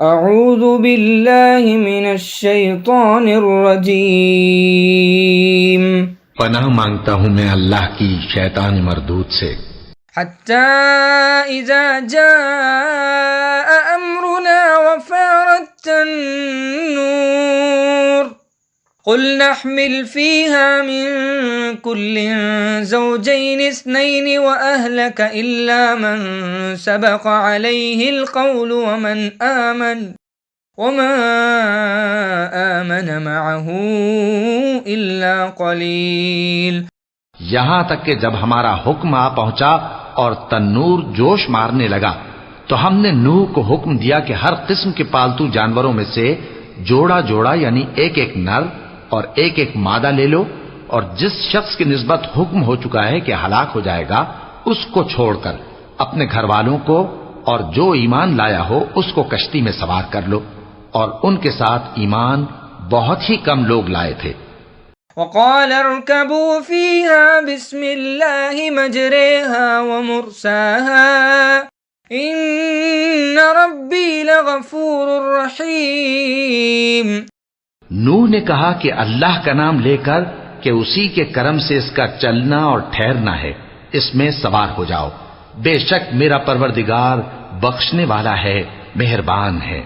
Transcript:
اعوذ باللہ من الشیطان الرجیم پناہ مانگتا ہوں میں اللہ کی شیطان مردود سے. حتی اذا جاء امرنا وفارت النور قل نحمل فيها من كل زوجين اثنين وأهلك إلا من سبق عليه القول وما آمن معه إلا قليل. یہاں تک کہ جب ہمارا حکم آ پہنچا اور تنور جوش مارنے لگا تو ہم نے نوح کو حکم دیا کہ ہر قسم کے پالتو جانوروں میں سے جوڑا جوڑا یعنی ایک ایک نر اور ایک ایک مادہ لے لو، اور جس شخص کی نسبت حکم ہو چکا ہے کہ ہلاک ہو جائے گا اس کو چھوڑ کر اپنے گھر والوں کو اور جو ایمان لایا ہو اس کو کشتی میں سوار کر لو. اور ان کے ساتھ ایمان بہت ہی کم لوگ لائے تھے. وقال اركبوا فيها بسم الله مجريها ومرساها إن ربي لغفور رحيم. نوح نے کہا کہ اللہ کا نام لے کر کہ اسی کے کرم سے اس کا چلنا اور ٹھہرنا ہے، اس میں سوار ہو جاؤ، بے شک میرا پروردگار بخشنے والا ہے، مہربان ہے.